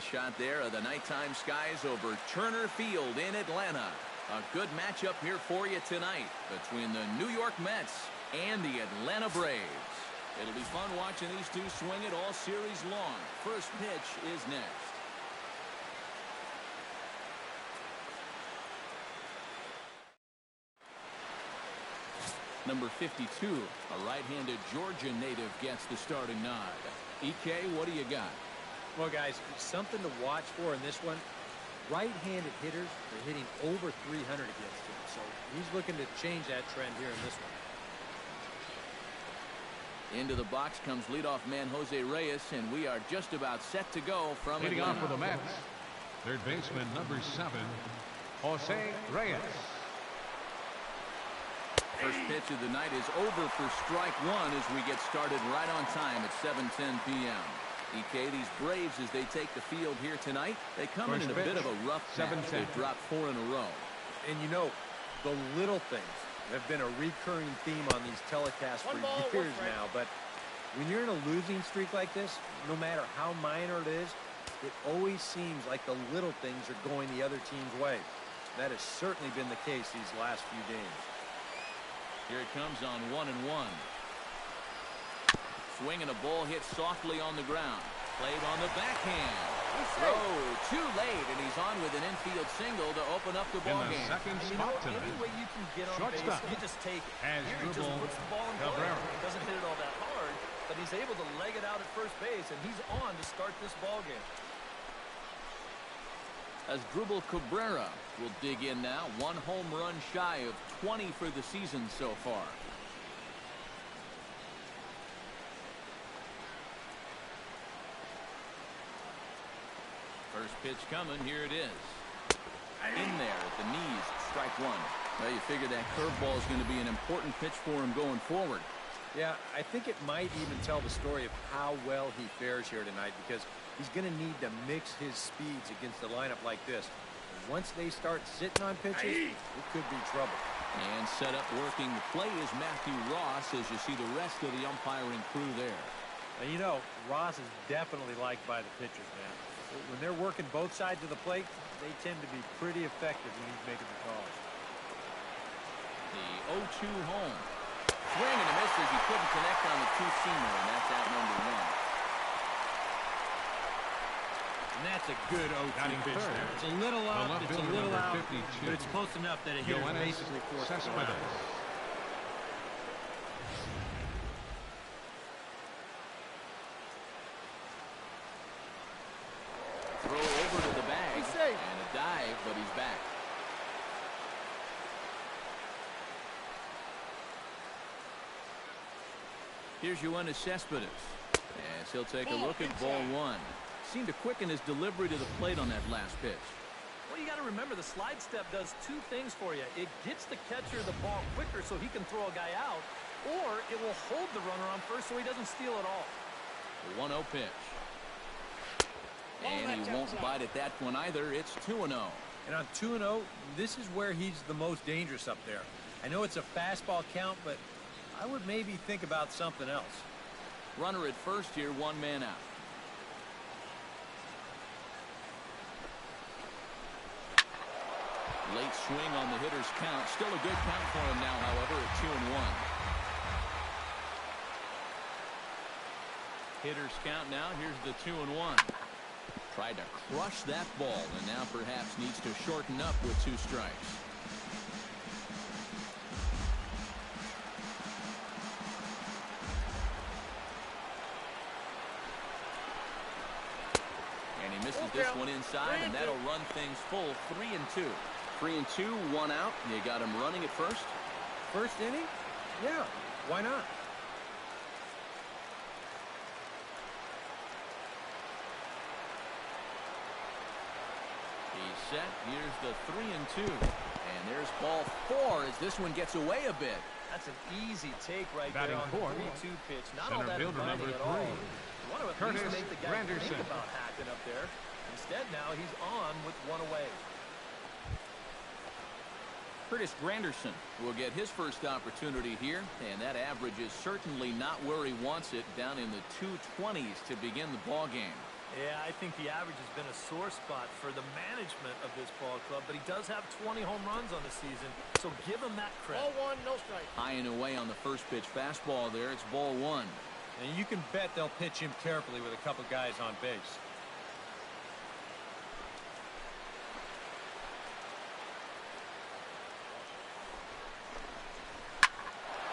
Nice shot there of the nighttime skies over Turner Field in Atlanta. A good matchup here for you tonight between the New York Mets and the Atlanta Braves. It'll be fun watching these two swing it all series long. First pitch is next. Number 52, a right-handed Georgia native, gets the starting nod. EK, what do you got? Well, guys, something to watch for in this one. Right-handed hitters are hitting over 300 against him, so he's looking to change that trend here in this one. Into the box comes leadoff man Jose Reyes, and we are just about set to go from leading Atlanta. off for the Mets, third baseman number 7, Jose Reyes. First pitch of the night is over for strike one as we get started right on time at 7:10 p.m. EK, these Braves, as they take the field here tonight, they come in a bit of a rough patch. They've dropped 4 in a row. And you know, the little things have been a recurring theme on these telecasts for years now. But when you're in a losing streak like this, no matter how minor it is, it always seems like the little things are going the other team's way. That has certainly been the case these last few games. Here it comes on 1-1. Swing and a ball hit softly on the ground. Played on the backhand. Throw too late, and he's on with an infield single to open up the ball game. Second spot tonight. Any way you can get on base, you just take it. As Here he just puts the ball in play. He doesn't hit it all that hard, but he's able to leg it out at first base, and he's on to start this ball game. As Dribble Cabrera will dig in now, 1 home run shy of 20 for the season so far. First pitch coming, here it is. In there at the knees, strike one. Well, you figure that curveball is going to be an important pitch for him going forward. Yeah, I think it might even tell the story of how well he fares here tonight, because he's going to need to mix his speeds against a lineup like this. Once they start sitting on pitches, it could be trouble. And set up working the play is Matthew Ross, as you see the rest of the umpiring crew there. And you know, Ross is definitely liked by the pitchers, man. When they're working both sides of the plate, they tend to be pretty effective when he's making the calls. The 0-2 home. Swing and a miss as he couldn't connect on the two-seamer, and that's out number 1. And that's a good 0-2 pitch there. It's a little up, it's a little out, but it's close enough that it hit basically forced it out. Throw over to the bag, and a dive, but he's back. Here's Yoenis Cespedes, as he'll take a look at ball 1. Seemed to quicken his delivery to the plate on that last pitch. Well, you got to remember the slide step does 2 things for you. It gets the catcher the ball quicker so he can throw a guy out, or it will hold the runner on first so he doesn't steal it all. The 1-0 pitch. And he won't bite at that one either. It's 2-0. And on 2-0, this is where he's the most dangerous up there. I know it's a fastball count, but I would maybe think about something else. Runner at first here, 1 man out. Late swing on the hitter's count. Still a good count for him now, however, at 2-1. Hitter's count now. Here's the 2-1. Tried to crush that ball, and now perhaps needs to shorten up with 2 strikes. And he misses this one inside, and that'll run things full. 3-2. 3-2, 1 out. You got him running at first. First inning? Yeah, why not? He's set. Here's the 3-2. And there's ball 4 as this one gets away a bit. That's an easy take right Batting there on the fourth. 3-2 pitch. Not Center all that fielder inviting number at all. 3. You want to at least Curtis make the guy Granderson. think about hacking up there. Instead now he's on with 1 away. Curtis Granderson will get his first opportunity here, and that average is certainly not where he wants it, down in the 220s to begin the ball game. Yeah, I think the average has been a sore spot for the management of this ball club, but he does have 20 home runs on the season, so give him that credit. Ball one, no strike. High and away on the first pitch fastball there. It's ball one. And you can bet they'll pitch him carefully with a couple guys on base.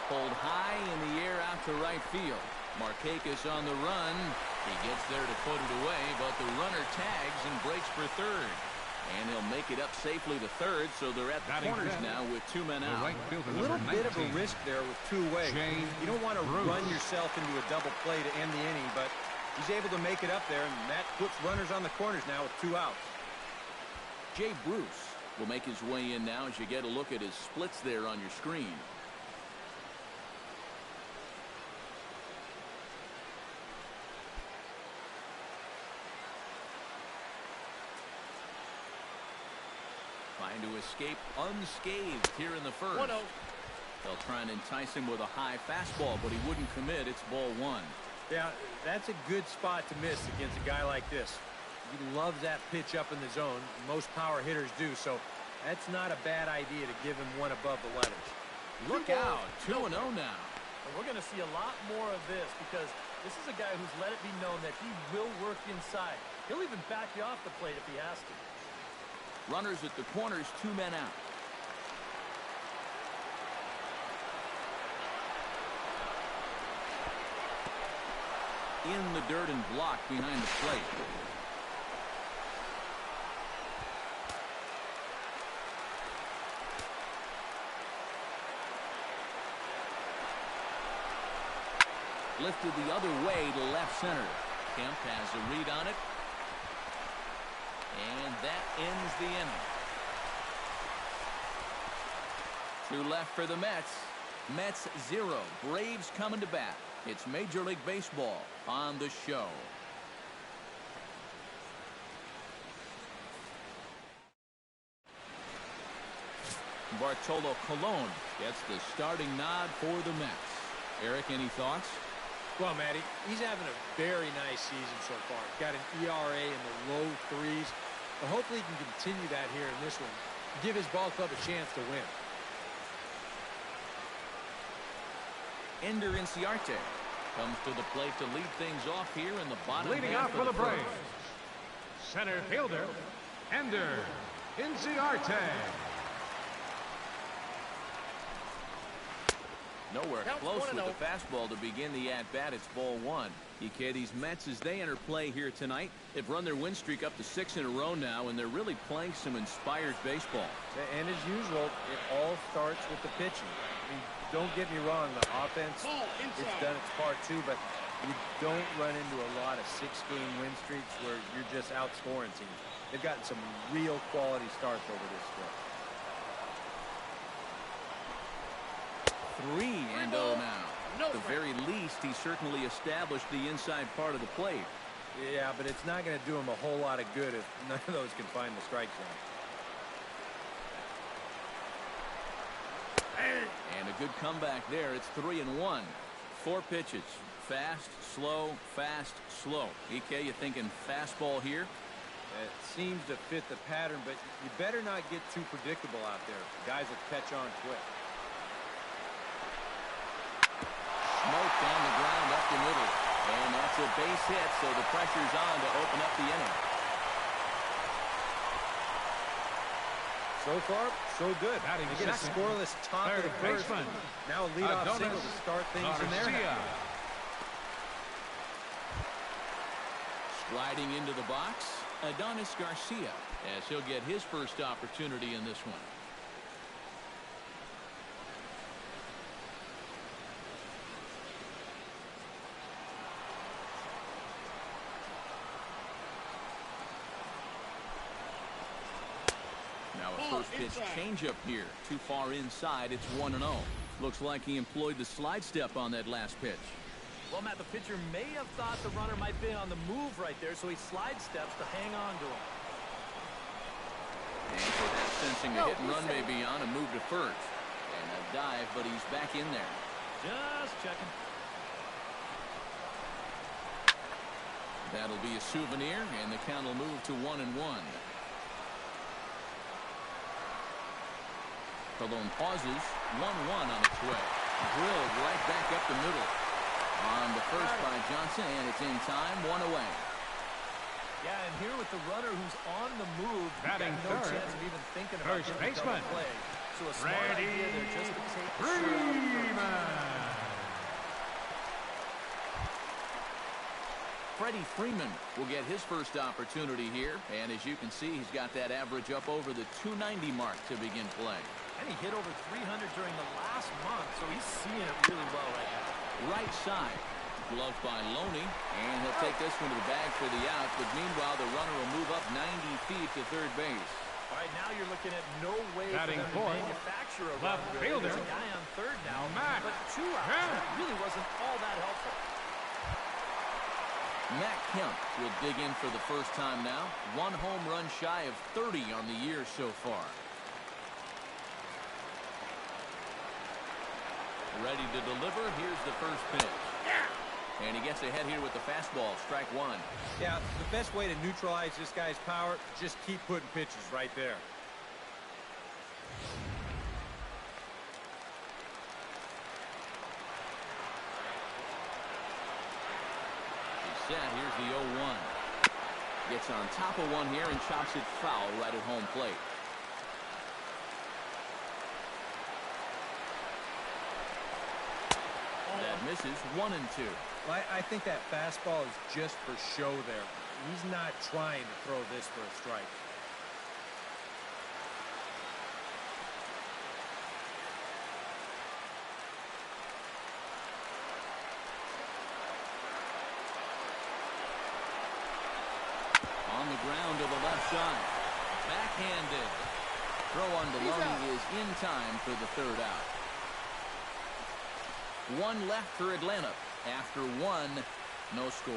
Pulled high in the air out to right field. Markakis on the run. He gets there to put it away, but the runner tags and breaks for third. And he'll make it up safely to third, so they're at the corners now with 2 men out. Right fielder, A little bit of a 19, risk there with 2 away. You don't want to run yourself into a double play to end the inning, but he's able to make it up there, and that puts runners on the corners now with 2 outs. Jay Bruce will make his way in now as you get a look at his splits there on your screen. Trying to escape unscathed here in the first. 1-0. They'll try and entice him with a high fastball, but he wouldn't commit. It's ball one. Yeah, that's a good spot to miss against a guy like this. He loves that pitch up in the zone. Most power hitters do, so that's not a bad idea to give him one above the letters. Look out, 2-0 now. And we're going to see a lot more of this because this is a guy who's let it be known that he will work inside. He'll even back you off the plate if he has to. Runners at the corners, 2 men out. In the dirt and blocked behind the plate. Lifted the other way to left center. Kemp has a read on it. And that ends the inning. 2 left for the Mets. Mets 0. Braves coming to bat. It's Major League Baseball on the show. Bartolo Colon gets the starting nod for the Mets. Eric, any thoughts? Well, Matty, he's having a very nice season so far. Got an ERA in the low 3s. But hopefully he can continue that here in this one. Give his ball club a chance to win. Ender Inciarte comes to the plate to lead things off here in the bottom leading half off for of the the Braves, first. center fielder, Ender Inciarte. Nowhere Counts close 1-0. with the fastball to begin the at-bat. It's ball one. EK, these Mets, as they enter play here tonight, they've run their win streak up to 6 in a row now, and they're really playing some inspired baseball. And as usual, it all starts with the pitching. I mean, don't get me wrong, the offense, it's done its part too, but you don't run into a lot of 6-game win streaks where you're just outscoring teams. They've gotten some real quality starts over this stretch. 3-0 now. At the very least, he certainly established the inside part of the plate. Yeah, but it's not going to do him a whole lot of good if none of those can find the strike zone. And a good comeback there. It's 3-1. 4 pitches. Fast, slow, fast, slow. EK, you thinking fastball here? It seems to fit the pattern, but you better not get too predictable out there. Guys will catch on quick. Smoked on the ground up the middle. And that's a base hit, so the pressure's on to open up the inning. So far, so good. They get a scoreless top of the first. Now a leadoff single to start things in their half. Striding into the box, Adonis Garcia, as he'll get his first opportunity in this one. Now a first pitch changeup here. Too far inside. It's 1-0. Looks like he employed the slide step on that last pitch. Well, Matt, the pitcher may have thought the runner might be on the move right there, so he slide steps to hang on to him. And perhaps sensing a hit and run may be on, a move to first. And a dive, but he's back in there. Just checking. That'll be a souvenir, and the count will move to 1-1. Colon pauses. 1-1 on its way. Drilled right back up the middle. On the first by Johnson, and it's in time. 1 away. Yeah, and here with the runner who's on the move, batting no third, chance of even thinking about first getting a double baseman, play. So a smart idea there just to take the Freeman. Freddie Freeman will get his first opportunity here, and as you can see, he's got that average up over the 290 mark to begin play. And he hit over 300 during the last month, so he's seeing it really well right now. Right side, gloved by Loney, and he'll take this one to the bag for the out, but meanwhile the runner will move up 90 feet to third base. All right, now you're looking at no way Batting for them to fourth, manufacture a left run. fielder. There's a guy on third now, Matt but 2 outs. Kemp. That really wasn't all that helpful. Matt Kemp will dig in for the first time now. 1 home run shy of 30 on the year so far. Ready to deliver. Here's the first pitch. And he gets ahead here with the fastball. Strike 1. Yeah, the best way to neutralize this guy's power, just keep putting pitches right there. He's set. Here's the 0-1. Gets on top of one here and chops it foul right at home plate. That misses. 1-2. Well, I think that fastball is just for show there. He's not trying to throw this for a strike. On the ground to the left side. Backhanded. Throw on Deloney is in time for the third out. 1 left for Atlanta. After 1, no score.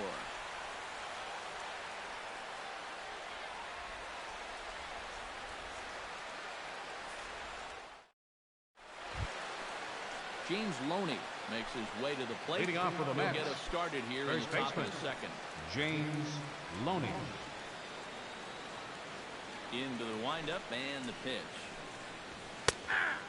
James Loney makes his way to the plate. Leading off for the He'll Mets, get us started here in first the top of baseman, the second. James Loney. Into the windup and the pitch.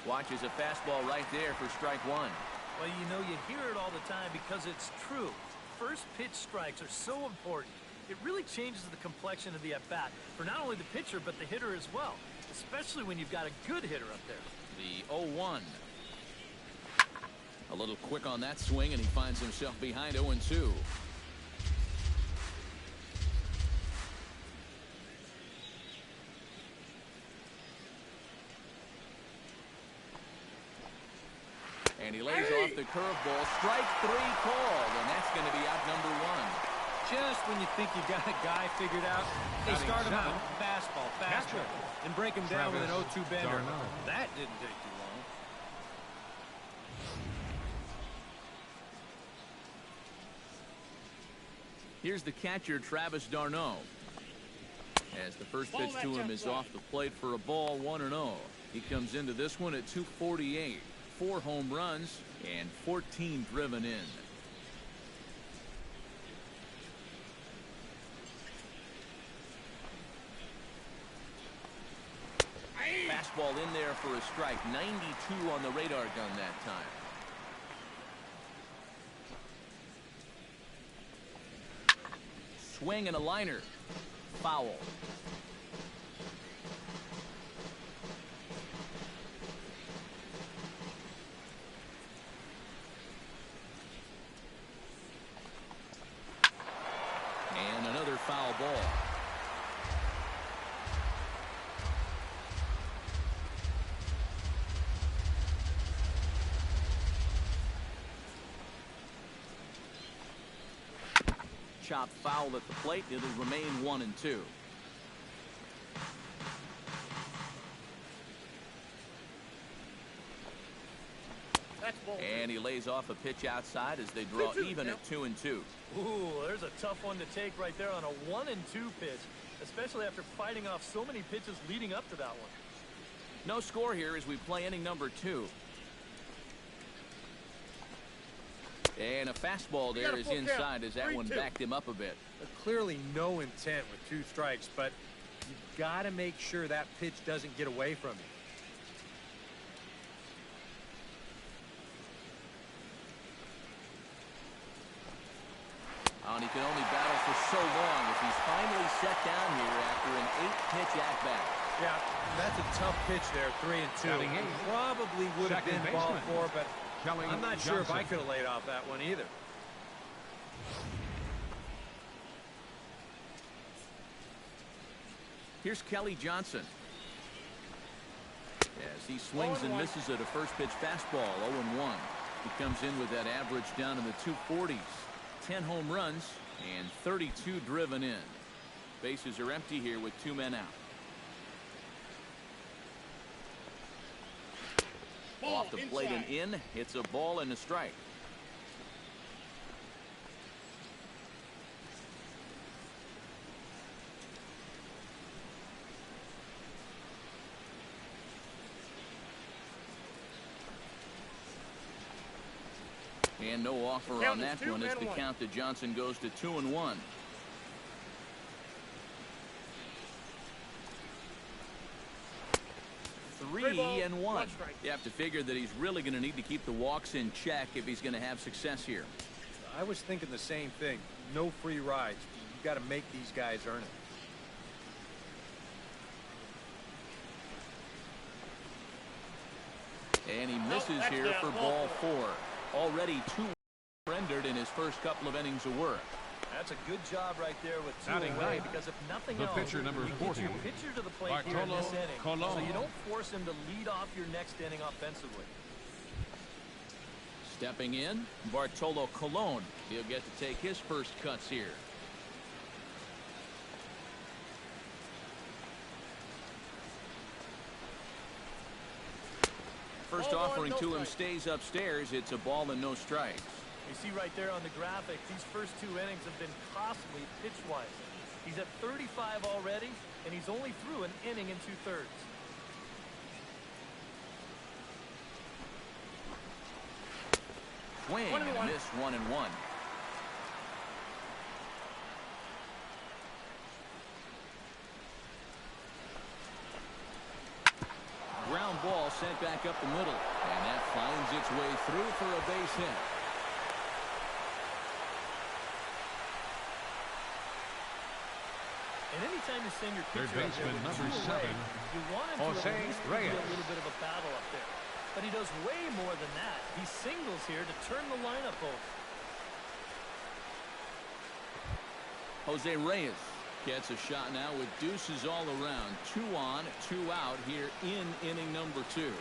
Watches a fastball right there for strike 1. Well, you know, you hear it all the time because it's true. First pitch strikes are so important. It really changes the complexion of the at-bat for not only the pitcher but the hitter as well, especially when you've got a good hitter up there. The 0-1. A little quick on that swing, and he finds himself behind 0-2. And he lays off the curveball. Strike 3 called, and that's going to be out number 1. Just when you think you got a guy figured out, they Batting start him out. seventh, Fastball, catcher, and break him down with an Travis 0-2 bender. Darno. That didn't take too long. Here's the catcher, Travis Darno. As the first pitch to him is off the plate for a ball, 1-0. He comes into this one at 248. 4 home runs and 14 driven in. Fastball in there for a strike. 92 on the radar gun that time. Swing and a liner. Foul. And another foul ball. Chopped foul at the plate. It'll remain 1-2. And he lays off a pitch outside as they draw even at 2-2. Ooh, there's a tough one to take right there on a 1-2 pitch, especially after fighting off so many pitches leading up to that one. No score here as we play inning number 2. And a fastball there is inside as that one backed him up a bit. Clearly no intent with 2 strikes, but you've got to make sure that pitch doesn't get away from you. And he can only battle for so long as he's finally set down here after an 8-pitch at-bat. Yeah, that's a tough pitch there, 3-2. Probably would have been ball 4, but I'm not sure if I could have laid off that one either. Here's Kelly Johnson. As he swings and misses at a first pitch fastball, 0-1. He comes in with that average down in the 240s. 10 home runs and 32 driven in. Bases are empty here with 2 men out. Off the plate and in. It's a ball and a strike. And no offer on that one as the count to Johnson goes to 2-1. Three and one. You have to figure that he's really going to need to keep the walks in check if he's going to have success here. I was thinking the same thing. No free rides. You got to make these guys earn it. And he misses here for ball 4. Already 2 rendered in his first couple of innings of work. That's a good job right there with 2 away, because if nothing else, pitcher number 40, your pitcher to the plate here in this inning, so you don't force him to lead off your next inning offensively. Stepping in, Bartolo Colon. He'll get to take his first cuts here. First offering to him stays upstairs. It's a ball and no strikes. You see right there on the graphic, these first 2 innings have been costly pitch-wise. He's at 35 already, and he's only through an inning and 2/3. Swing and a miss, 1-1. Ground ball sent back up the middle, and that finds its way through for a base hit. And anytime you send your pitcher Third baseman number 7, you want him to at least give you a little bit of a battle up there. But he does way more than that. He singles here to turn the lineup over. Jose Reyes gets a shot now with deuces all around. 2 on, 2 out here in inning number 2.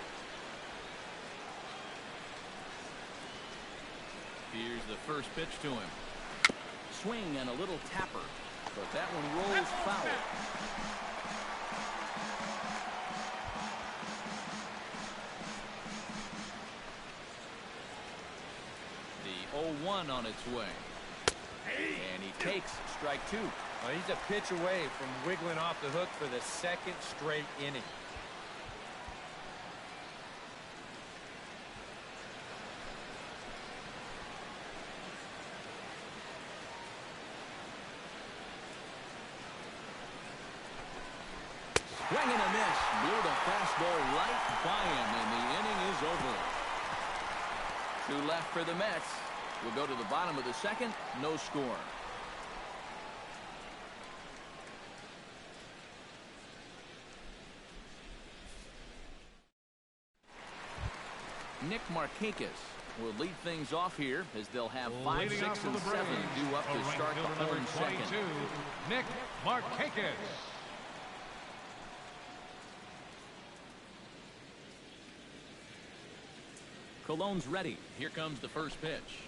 Here's the first pitch to him. Swing and a little tapper, but that one rolls foul. The 0-1 on its way. And he takes strike 2. Well, he's a pitch away from wiggling off the hook for the 2nd straight inning. Swing and a miss. Blew the fastball right by him, and the inning is over. 2 left for the Mets. We'll go to the bottom of the 2nd. No score. Nick Markakis will lead things off here as they'll have 5, 6, and 7 due up to start the home 2nd. Nick Markakis. Colon's ready. Here comes the first pitch.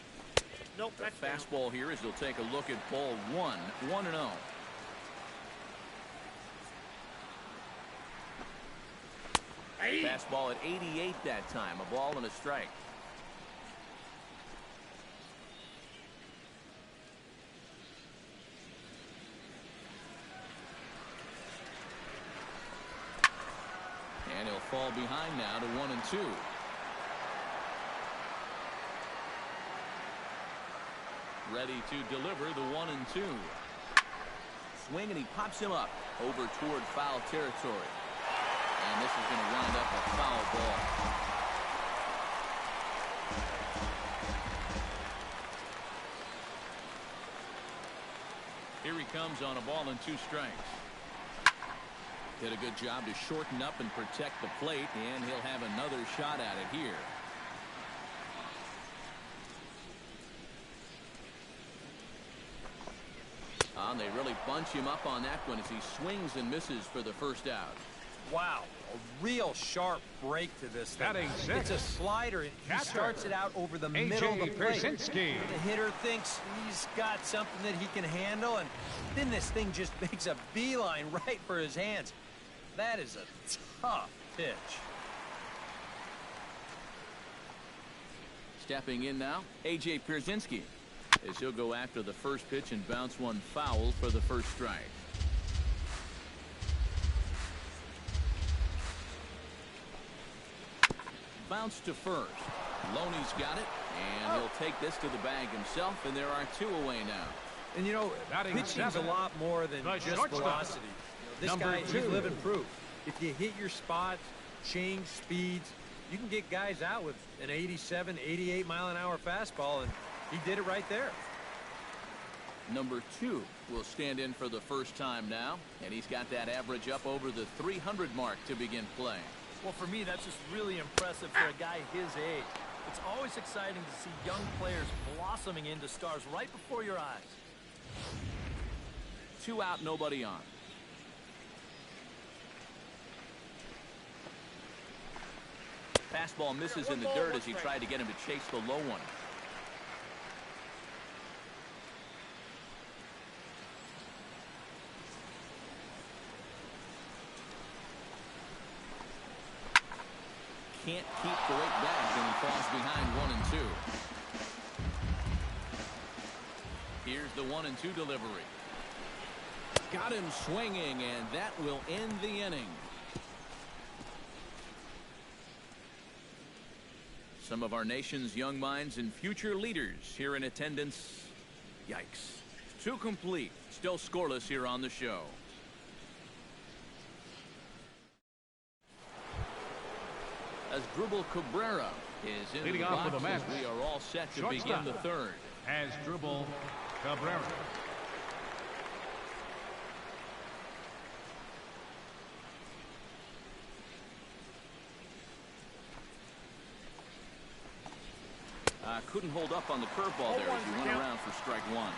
Nope, the fastball here as he'll take a look at ball 1, 1-0. Fastball at 88 that time. A ball and a strike. And he'll fall behind now to 1-2. ready to deliver the 1-2. Swing, and he pops him up over toward foul territory. And this is going to wind up a foul ball. Here he comes on a ball and 2 strikes. Did a good job to shorten up and protect the plate, and he'll have another shot at it here. They really bunch him up on that one as he swings and misses for the first out. Wow, a real sharp break to this thing. It's a slider. He starts it out over the middle of the plate. The hitter thinks he's got something that he can handle, and then this thing just makes a beeline right for his hands. That is a tough pitch. Stepping in now, A.J. Pierzynski, as he'll go after the first pitch and bounce one foul for the first strike. Bounce to first. Loney's got it, and he'll take this to the bag himself, and there are 2 away now. And you know, pitching's a lot more than just velocity. You know, this guy, he's living proof. If you hit your spots, change speeds, you can get guys out with an 87, 88 mile-an-hour fastball, and he did it right there. Number 2 will stand in for the first time now, and he's got that average up over the 300 mark to begin play. Well, for me, that's just really impressive for a guy his age. It's always exciting to see young players blossoming into stars right before your eyes. 2 out, nobody on. Fastball misses in the dirt as he tried to get him to chase the low one. Can't keep the weight back, and he falls behind 1-2. Here's the 1-2 delivery. Got him swinging, and that will end the inning. Some of our nation's young minds and future leaders here in attendance. Yikes. 2 complete. Still scoreless here on the show. As Dribble Cabrera is in leading the off box, for the Mets, we are all set to begin the 3rd. As Dribble Cabrera. Couldn't hold up on the curveball there as he went around for strike 1.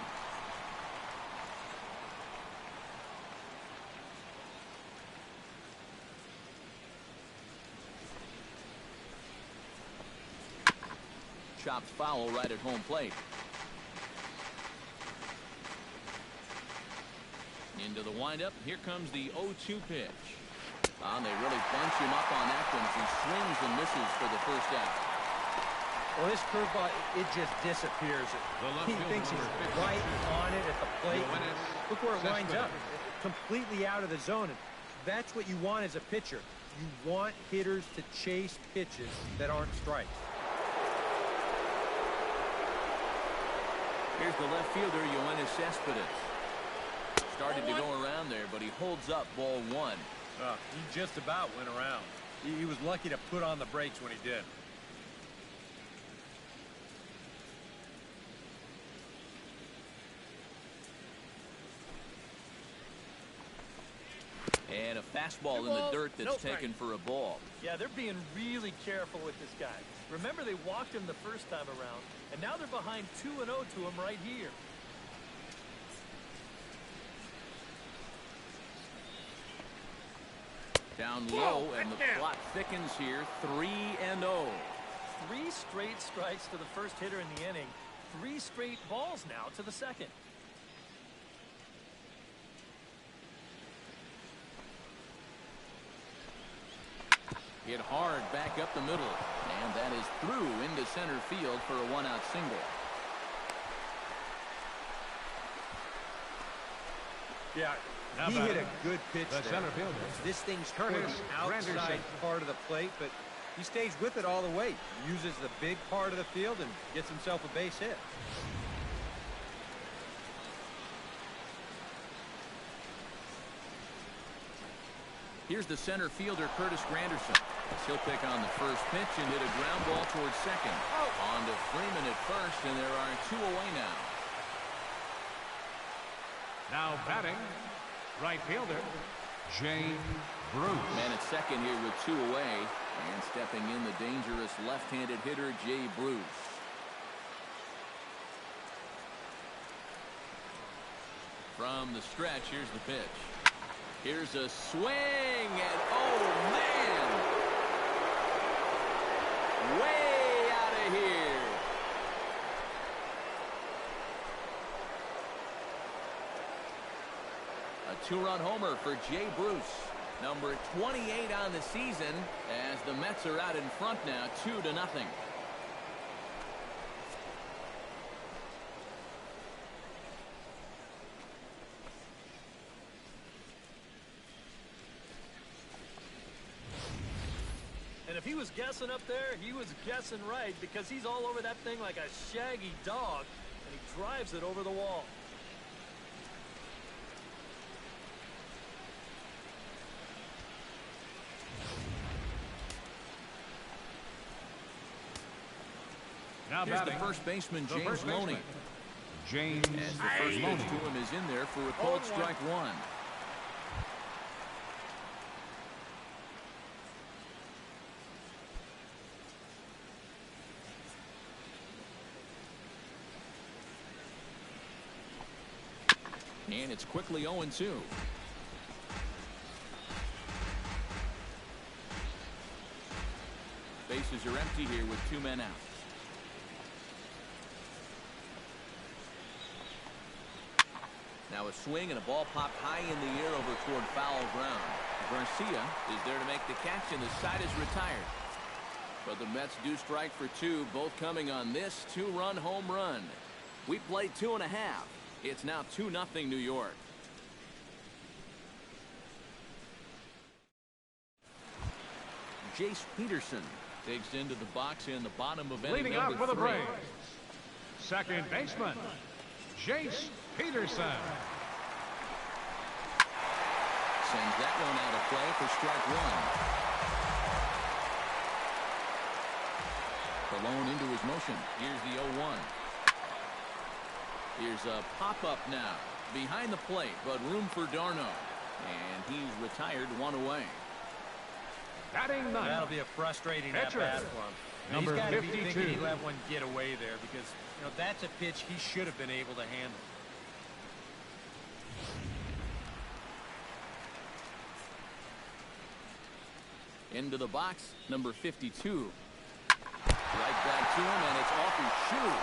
Chopped foul right at home plate. Into the windup. Here comes the 0-2 pitch. They really bunch him up on that one as he swings and misses for the first out. Well, this curveball, it just disappears. He thinks he's right on it at the plate. Look where it winds up. Completely out of the zone. And that's what you want as a pitcher. You want hitters to chase pitches that aren't strikes. Here's the left fielder, Yoenis Cespedes. Started to go around there, but he holds up ball 1. He just about went around. He was lucky to put on the brakes when he did. And a fastball in the dirt that's taken for a ball. Yeah, they're being really careful with this guy. Remember, they walked him the first time around, and now they're behind 2-0 to him right here. Down low, and the plot thickens here. 3-0. 3 straight strikes to the first hitter in the inning. 3 straight balls now to the second. Hit hard back up the middle, and that is through into center field for a 1-out single. Yeah, he hit a good pitch there. Center fielder. This thing's toward the outside part of the plate, but he stays with it all the way. Uses the big part of the field and gets himself a base hit. Here's the center fielder, Curtis Granderson. He'll pick on the first pitch and hit a ground ball towards second. On to Freeman at first, and there are 2 away now. Now batting, right fielder, Jay Bruce. Man at second here with 2 away. And stepping in, the dangerous left-handed hitter, Jay Bruce. From the stretch, here's the pitch. Here's a swing, and oh, man! Way out of here. A 2-run homer for Jay Bruce. Number 28 on the season as the Mets are out in front now, 2-0. And if he was guessing up there, he was guessing right, because he's all over that thing like a shaggy dog, and he drives it over the wall. Now Here's the batting, first baseman, the James first baseman, Loney. James As the first pitch Loney. to him is in there for a called strike 1. And it's quickly 0-2. Bases are empty here with 2 men out. Now a swing and a ball popped high in the air over toward foul ground. Garcia is there to make the catch, and the side is retired. But the Mets do strike for 2, both coming on this 2-run home run. We played 2.5. It's now 2-0 New York. Jace Peterson takes into the box in the bottom of inning Leading off number for the 3. Braves, second baseman, Jace Peterson. Sends that one out of play for strike 1. Colon into his motion. Here's the 0-1. Here's a pop-up now. Behind the plate, but room for d'Arnaud. And he's retired, 1 away. Batting ninth. That'll be a frustrating Pitcher, at-bat for him. number He's got to be 52. thinking he let one get away there, because that's a pitch he should have been able to handle. Into the box, number 52. Right back to him, and it's off his shoe.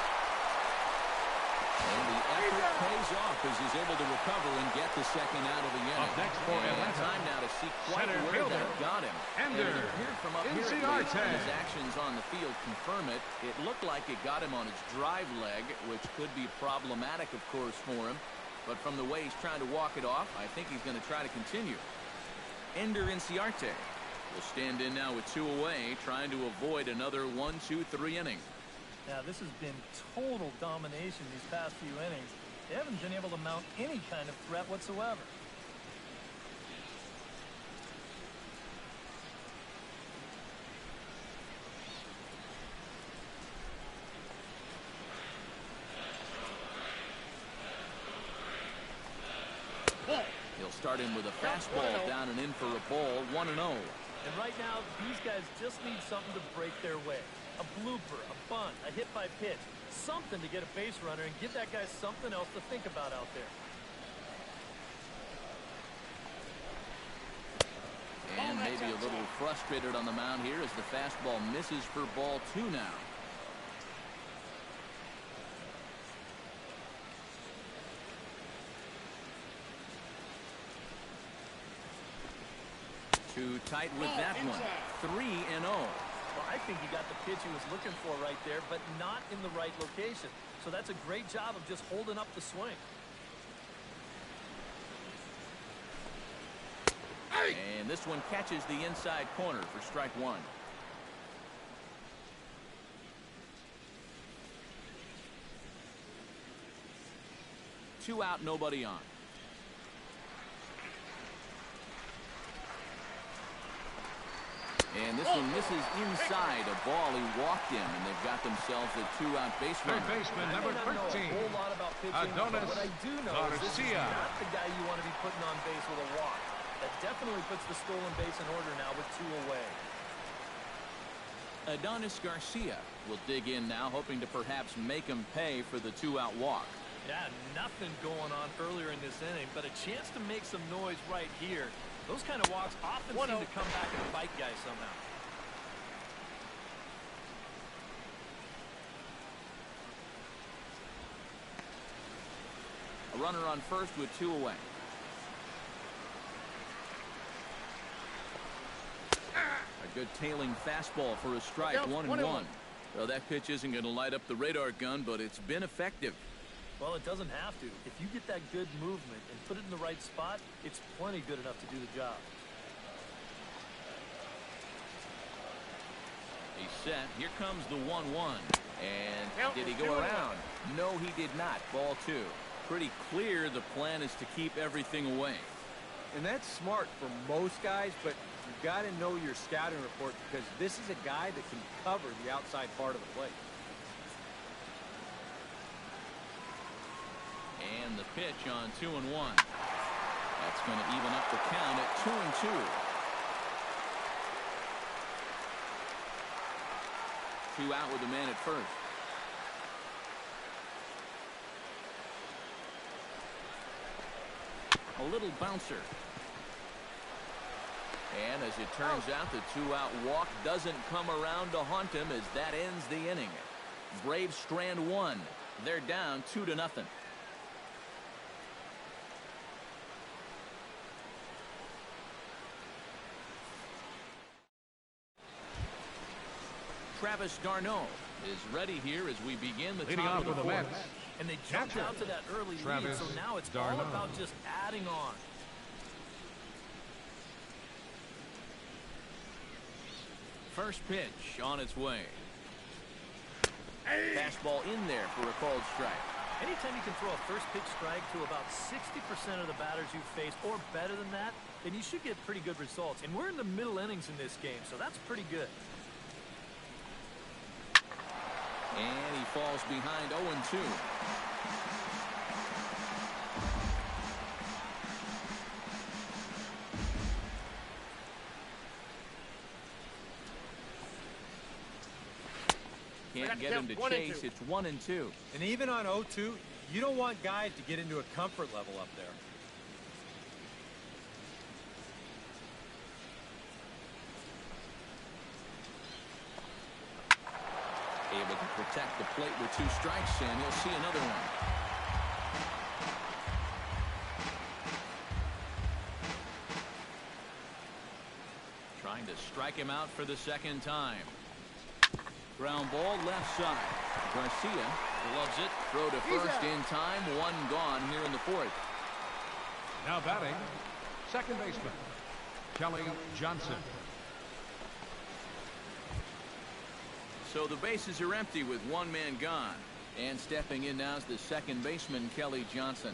And the effort pays off as he's able to recover and get the second out of the inning. Up next for and Atlanta, time now to see quite center where fielder, that got him. Ender And it appeared from up here at least, Inciarte. and his actions on the field confirm it. It looked like it got him on his drive leg, which could be problematic, of course, for him. But from the way he's trying to walk it off, I think he's going to try to continue. Ender Inciarte will stand in now with 2 away, trying to avoid another 1-2-3 inning. Now, this has been total domination these past few innings. They haven't been able to mount any kind of threat whatsoever. He'll start in with a fastball down and in for a ball, 1-0. And right now, these guys just need something to break their way. A blooper, a bunt, a hit by pitch. Something to get a base runner and give that guy something else to think about out there. And maybe a little frustrated on the mound here as the fastball misses for ball 2 now. Too tight with that one. 3-0. Well, I think he got the pitch he was looking for right there, but not in the right location. So that's a great job of just holding up the swing. And this one catches the inside corner for strike 1. Two out, nobody on. And this one misses inside a ball he walked in, and they've got themselves a two-out base runner. Third baseman, number 13. A whole lot about pitching, but what I do know is this is not the guy you want to be putting on base with a walk. That definitely puts the stolen base in order now with 2 away. Adonis Garcia will dig in now, hoping to perhaps make him pay for the two-out walk. Yeah, nothing going on earlier in this inning, but a chance to make some noise right here. Those kind of walks often seem to come back and bite guys somehow. A runner on first with 2 away. A good tailing fastball for a strike, 1-1. Well, that pitch isn't going to light up the radar gun, but it's been effective. Well, it doesn't have to. If you get that good movement and put it in the right spot, it's plenty good enough to do the job. He's set. Here comes the 1-1. And did he go around? No, he did not. Ball 2. Pretty clear the plan is to keep everything away. And that's smart for most guys, but you've got to know your scouting report because this is a guy that can cover the outside part of the plate. And the pitch on 2-1. That's going to even up the count at 2-2. Two out with a man at first. A little bouncer. And as it turns out, the two-out walk doesn't come around to haunt him as that ends the inning. Braves strand 1. They're down 2-0. Travis d'Arnaud is ready here as we begin the Leading top off of the with the fourth. Mets. And they jumped out to that early lead, so now it's all about just adding on. First pitch on its way. Fastball in there for a called strike. Anytime you can throw a first pitch strike to about 60% of the batters you face or better than that, then you should get pretty good results. And we're in the middle innings in this game, so that's pretty good. And he falls behind 0-2. Can't get him to chase. It's 1-2. And even on 0-2, you don't want guys to get into a comfort level up there. Able to protect the plate with 2 strikes, and he'll see another one. Trying to strike him out for the second time. Ground ball left side. Garcia loves it. Throw to first in time. 1 gone here in the 4th. Now batting, second baseman, Kelly Johnson. So the bases are empty with 1 man gone. And stepping in now is the second baseman, Kelly Johnson.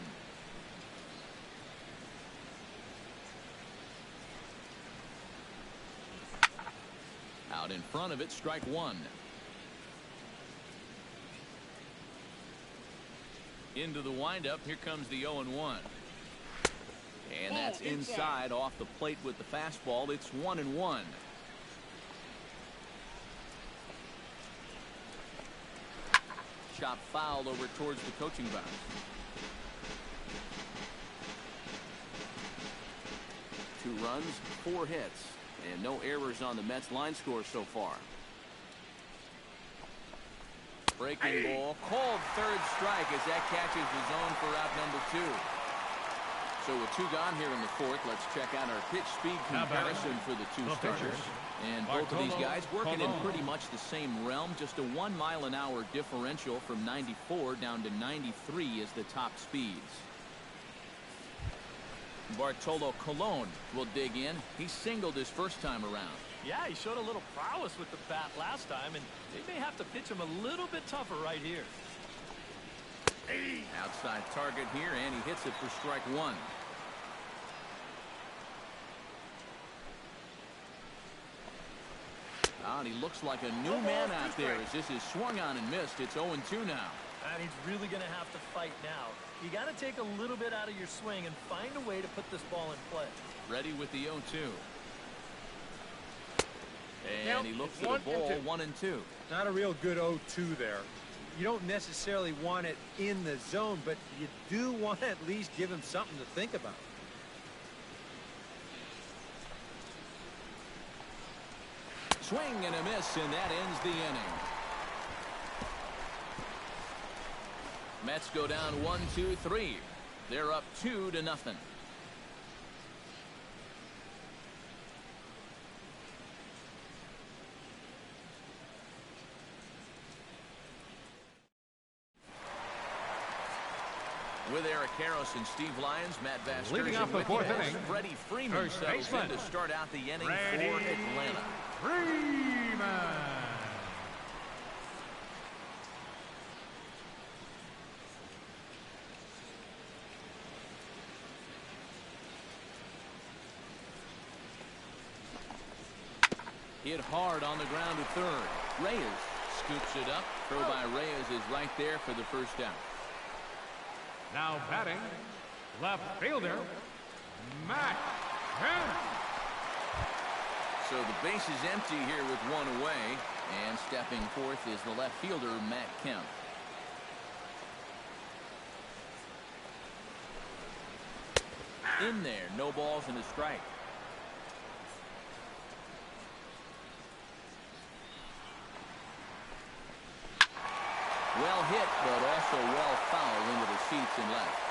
Out in front of it, strike 1. Into the windup, here comes the 0-1. And that's inside off the plate with the fastball. It's 1-1. Shot fouled over towards the coaching box. Two runs, 4 hits, and no errors on the Mets line score so far. Breaking ball, called third strike as that catches the zone for out number 2. So with 2 gone here in the 4th, let's check out our pitch speed comparison for the 2 starters. And both of these guys working in pretty much the same realm. Just a 1 mile-an-hour differential from 94 down to 93 is the top speeds. Bartolo Colon will dig in. He singled his first time around. Yeah, he showed a little prowess with the bat last time, and they may have to pitch him a little bit tougher right here. Outside target here, and he hits it for strike 1. And he looks like a new man out there as this is swung on and missed. It's 0-2 now. And he's really going to have to fight now. You got to take a little bit out of your swing and find a way to put this ball in play. Ready with the 0-2. And he looks at the ball, 1-2. Not a real good 0-2 there. You don't necessarily want it in the zone, but you do want to at least give him something to think about. Swing and a miss, and that ends the inning. Mets go down 1-2-3. They're up 2-0. With Eric Karros and Steve Lyons, Matt Vasgersian leading off the fourth inning, Freddie Freeman settles in to start out the inning for Atlanta. Freeman. Hit hard on the ground to third. Reyes scoops it up. Throw by Reyes is right there for the first out. Now batting, left fielder, Matt Kemp. So the base is empty here with one away. And stepping forth is the left fielder, Matt Kemp. In there, no balls and a strike. Well hit, but also well fouled into the seats and left.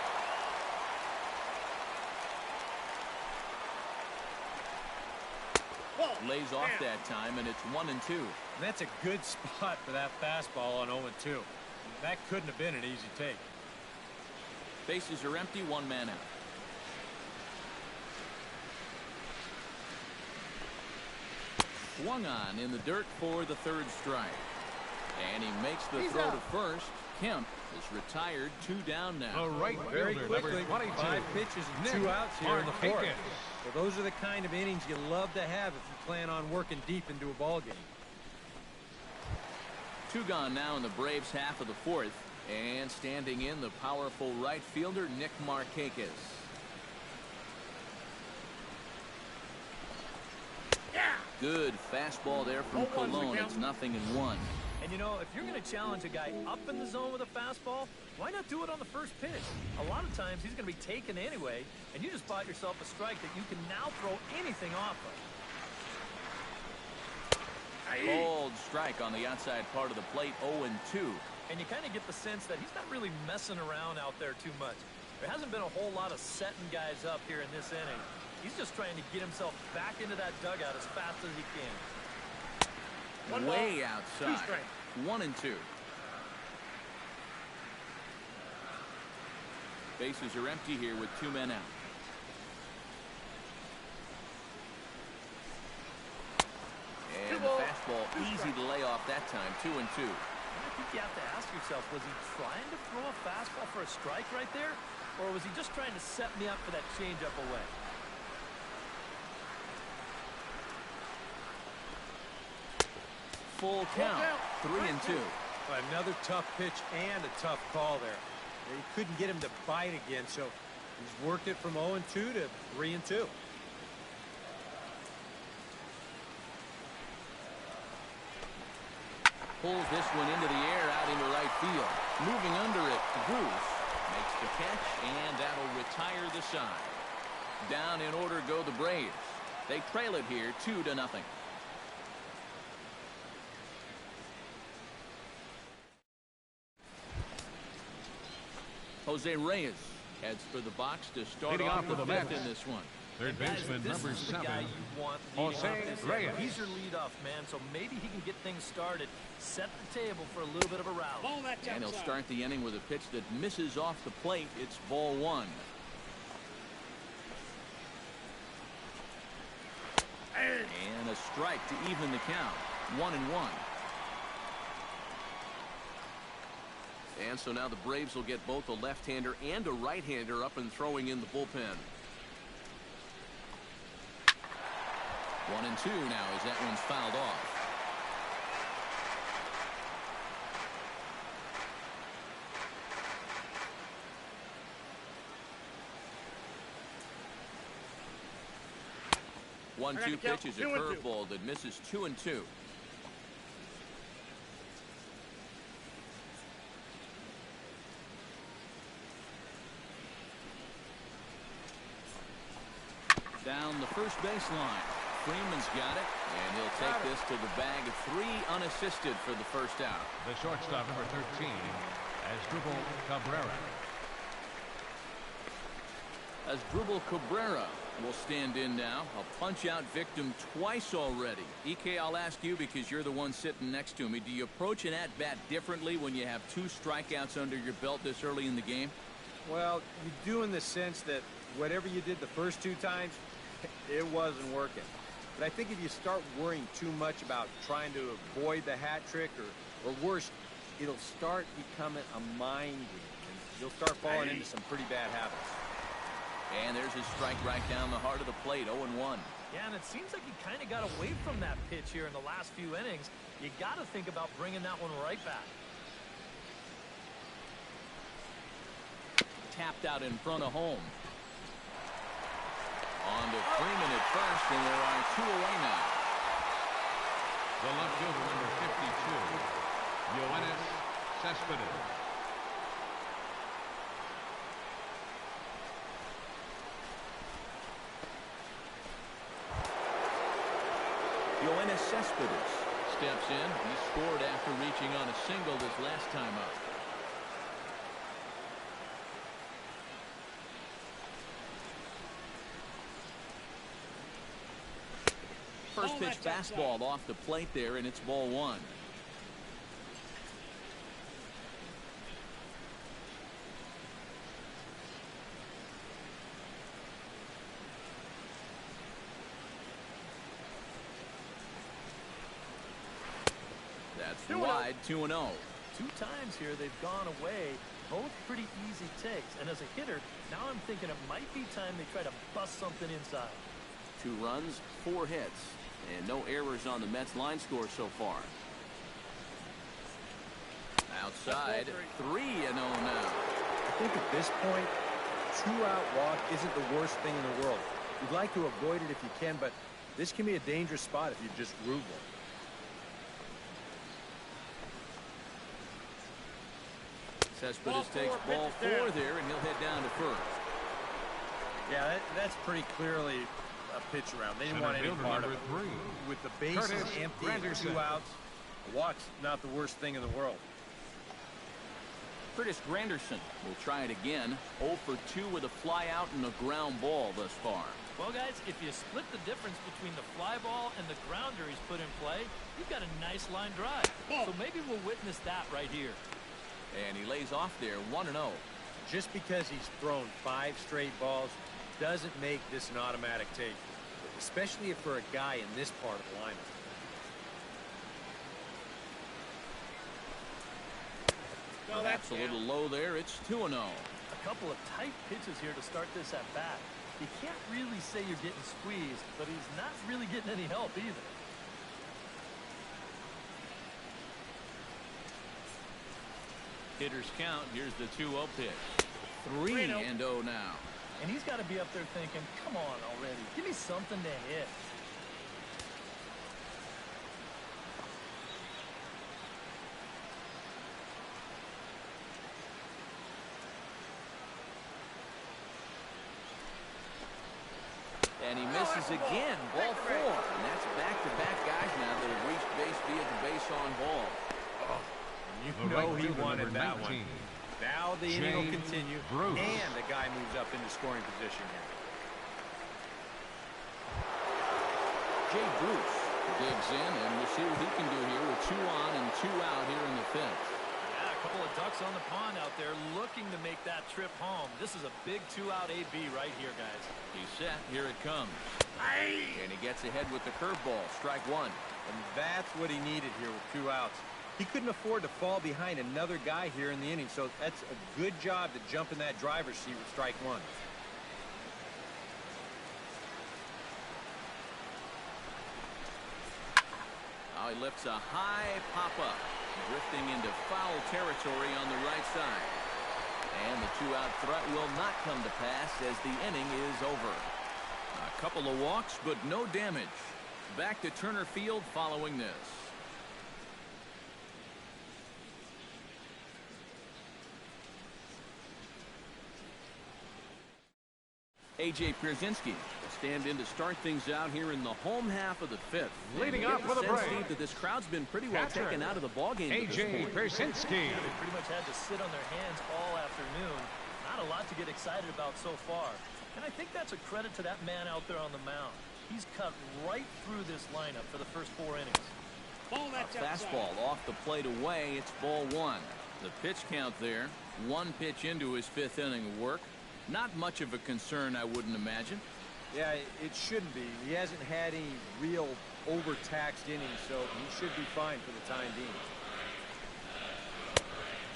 Lays off that time, and it's 1-2. And that's a good spot for that fastball on 0-2. That couldn't have been an easy take. Bases are empty, one man out. Swung on in the dirt for the third strike. And he makes the throw to first. Kemp is retired, 2 down now. The right Very fielder, quickly, number 22. 5 pitches and 2 outs here in the fourth. So those are the kind of innings you love to have if you plan on working deep into a ball game. 2 gone now in the Braves' half of the fourth. And standing in, the powerful right fielder, Nick Markakis. Good fastball there from Colon. It's 0-1. And you know, if you're going to challenge a guy up in the zone with a fastball, why not do it on the first pitch? A lot of times he's going to be taken anyway, and you just bought yourself a strike that you can now throw anything off of. Bold strike on the outside part of the plate, 0-2. And you kind of get the sense that he's not really messing around out there too much. There hasn't been a whole lot of setting guys up here in this inning. He's just trying to get himself back into that dugout as fast as he can. Way outside. 1-2. Bases are empty here with 2 men out. And the fastball easy to lay off that time. 2-2. I think you have to ask yourself, was he trying to throw a fastball for a strike right there? Or was he just trying to set me up for that changeup away? Full count. 3-2. Another tough pitch and a tough call there. He couldn't get him to bite again, so he's worked it from 0-2 to 3-2. Pulls this one into the air out into right field. Moving under it, Bruce makes the catch, and that'll retire the side. Down in order go the Braves. They trail it here 2-0. Jose Reyes heads for the box to start Leading off off the for the fifth Mets. in this one. Third baseman, number 7, Jose Reyes. He's your leadoff man, so maybe he can get things started, set the table for a little bit of a rally. And he'll start the inning with a pitch that misses off the plate. It's ball 1. And a strike to even the count. 1-1. And so now the Braves will get both a left-hander and a right-hander up and throwing in the bullpen. 1-2 now as that one's fouled off. 1-2 pitch is a curveball that misses 2-2. Down the first baseline. Freeman's got it, and he'll take this to the bag of 3 unassisted for the first out. The shortstop, number 13, Asdrubal Cabrera. Asdrubal Cabrera will stand in now. A punch-out victim twice already. EK, I'll ask you because you're the one sitting next to me. Do you approach an at-bat differently when you have 2 strikeouts under your belt this early in the game? Well, you do in the sense that whatever you did the first 2 times, it wasn't working. But I think if you start worrying too much about trying to avoid the hat trick or worse, it'll start becoming a mind game. And you'll start falling into some pretty bad habits. And there's his strike right down the heart of the plate, 0-1. Yeah, and it seems like he kind of got away from that pitch here in the last few innings. You got to think about bringing that one right back. Tapped out in front of home. On to Freeman at first, and there are 2 away now. The left fielder, number 52, Yoenis Cespedes. Yoenis Cespedes steps in. He scored after reaching on a single this last time up. First pitch fastball off the plate there, and it's ball 1. That's wide, 2-0. 2 times here they've gone away, both pretty easy takes. And as a hitter, now I'm thinking it might be time they try to bust something inside. 2 runs, 4 hits, and no errors on the Mets line score so far. Outside, 3-0 now. I think at this point, 2-out walk isn't the worst thing in the world. You'd like to avoid it if you can, but this can be a dangerous spot if you just root one. Cespedes takes ball 4 there, and he'll head down to first. Yeah, that's pretty clearly a pitch around. They didn't want any part of it. With the bases empty and 2 outs, a walk's not the worst thing in the world. Curtis Granderson will try it again. 0 for 2 with a fly out and a ground ball thus far. Well, guys, if you split the difference between the fly ball and the grounder he's put in play, you've got a nice line drive. So maybe we'll witness that right here. And he lays off there, 1-0. Just because he's thrown 5 straight balls doesn't make this an automatic take, especially if for a guy in this part of the lineup. Perhaps a little low there. It's 2-0. A couple of tight pitches here to start this at bat. You can't really say you're getting squeezed, but he's not really getting any help either. Hitters count. Here's the 2-0 pitch. 3-0 now. And he's got to be up there thinking, come on already. Give me something to hit. And he misses again. Ball 4. And that's back-to-back guys now that have reached base via the base on ball. You know he wanted that one. Now the inning will continue, and the guy moves up into scoring position here. Jay Bruce digs in, and we'll see what he can do here with 2 on and 2 out here in the 5th. Yeah, a couple of ducks on the pond out there looking to make that trip home. This is a big 2-out AB right here, guys. He's set. Here it comes. And he gets ahead with the curveball. Strike 1. And that's what he needed here with 2 outs. He couldn't afford to fall behind another guy here in the inning, so that's a good job to jump in that driver's seat with strike 1. Now he lifts a high pop-up, drifting into foul territory on the right side. And the 2-out threat will not come to pass as the inning is over. A couple of walks, but no damage. Back to Turner Field following this. A.J. Pierzynski will stand in to start things out here in the home half of the fifth. Leading off with a break. That this crowd's been pretty well taken out of the ballgame. A.J. Pierzynski. They pretty much had to sit on their hands all afternoon. Not a lot to get excited about so far. And I think that's a credit to that man out there on the mound. He's cut right through this lineup for the first 4 innings. A fastball off the plate away. It's ball 1. The pitch count there. 1 pitch into his 5th inning of work. Not much of a concern, I wouldn't imagine. Yeah, it shouldn't be. He hasn't had any real overtaxed innings, so he should be fine for the time being.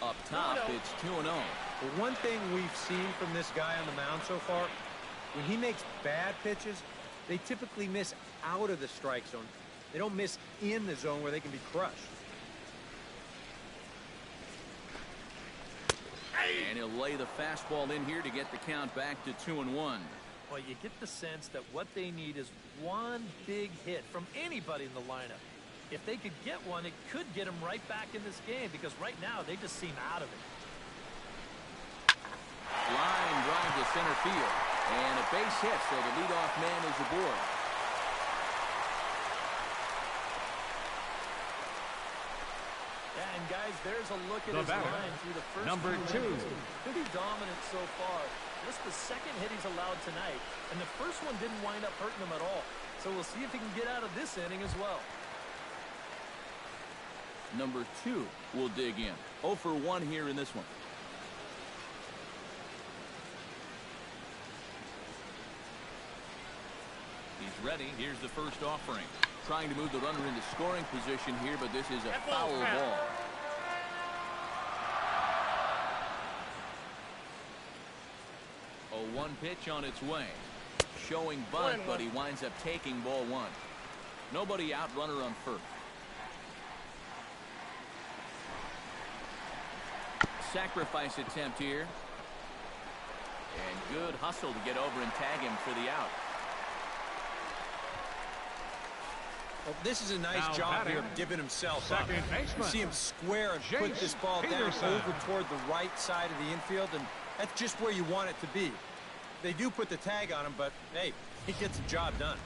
Up top, it's 2-0. The one thing we've seen from this guy on the mound so far, when he makes bad pitches, they typically miss out of the strike zone. They don't miss in the zone where they can be crushed. And he'll lay the fastball in here to get the count back to 2-1. Well, you get the sense that what they need is one big hit from anybody in the lineup. If they could get one, it could get them right back in this game, because right now they just seem out of it. Line drive to center field. And a base hit, so the leadoff man is aboard. Yeah, and guys, there's a look at his line through the first number 2. Pretty dominant so far. Just the second hit he's allowed tonight, and the first one didn't wind up hurting him at all. So we'll see if he can get out of this inning as well. Number 2 will dig in. 0 for 1 here in this one. He's ready. Here's the first offering. Trying to move the runner into scoring position here, but this is a foul ball. A 1 pitch on its way. Showing bunt, but he winds up taking ball 1. Nobody out, runner on first. Sacrifice attempt here. And good hustle to get over and tag him for the out. Well, this is a nice job here of giving himself up. You see him square and put this ball down over toward the right side of the infield, and that's just where you want it to be. They do put the tag on him, but hey, he gets the job done.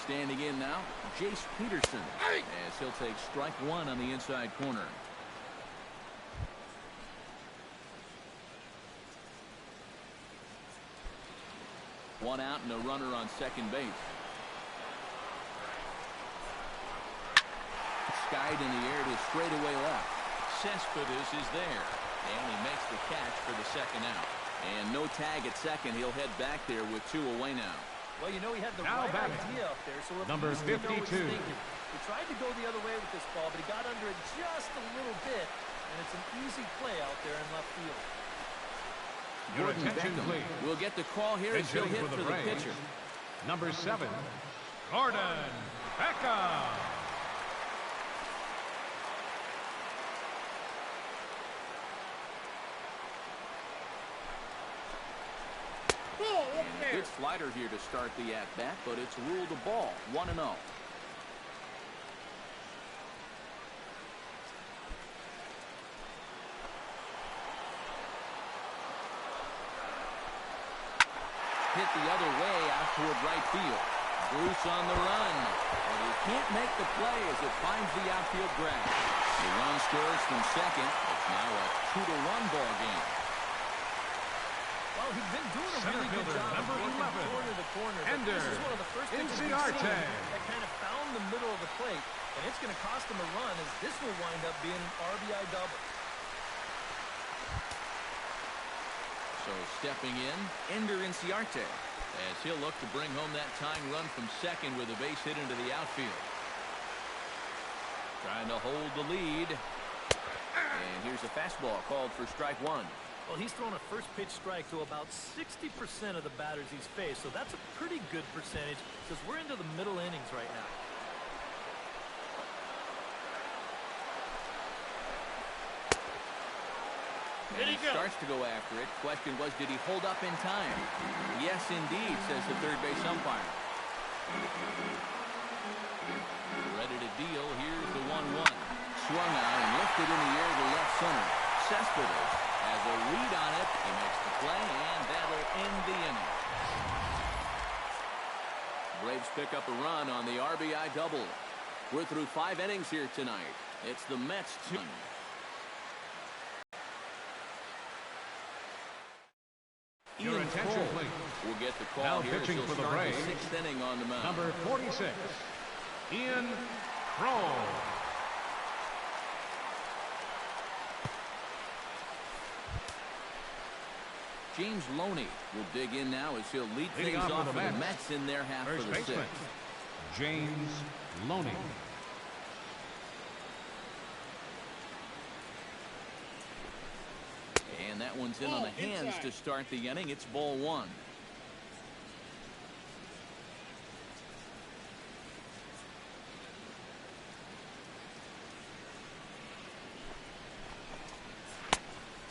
Standing in now, Jace Peterson, as he'll take strike 1 on the inside corner. One out and a runner on second base. Skied in the air to straightaway left. Cespedes is there, and he makes the catch for the second out. And no tag at second. He'll head back there with 2 away now. Well, you know, he had the right idea up there, so number 52. He tried to go the other way with this ball, but he got under it just a little bit, and it's an easy play out there in left field. Your attention, please. We'll get the call here as he'll hit for the pitcher. Number 7, Gordon Beckham. And a good slider here to start the at-bat, but it's ruled a ball, 1-0. Hit the other way out toward right field. Bruce on the run. And he can't make the play as it finds the outfield grass. The run scores from second. It's now a 2-1 ball game. Well, he's been doing a really good job of working corner to corner. This is one of the first things we've seen that kind of found the middle of the plate. And it's going to cost him a run, as this will wind up being an RBI double. So stepping in, Ender Inciarte, as he'll look to bring home that tying run from second with a base hit into the outfield. Trying to hold the lead. And here's a fastball called for strike 1. Well, he's thrown a first pitch strike to about 60% of the batters he's faced, so that's a pretty good percentage, because we're into the middle innings right now. And he starts to go after it. Question was, did he hold up in time? Yes, indeed, says the third base umpire. Ready to deal. Here's the 1-1. Swung out and lifted in the air to left center. Cespedes has a read on it. He makes the play, and that'll end the inning. Braves pick up a run on the RBI double. We're through 5 innings here tonight. It's the Mets 2. Your attention, please. Will get the call now here. Pitching for the Braves, the 6th inning on the mound. number 46, Ian Kroll. James Loney will dig in now as he'll lead Leading things off for for the Mets in their half First of the 6th. James Loney. And that one's in on the hands to start the inning. It's ball 1.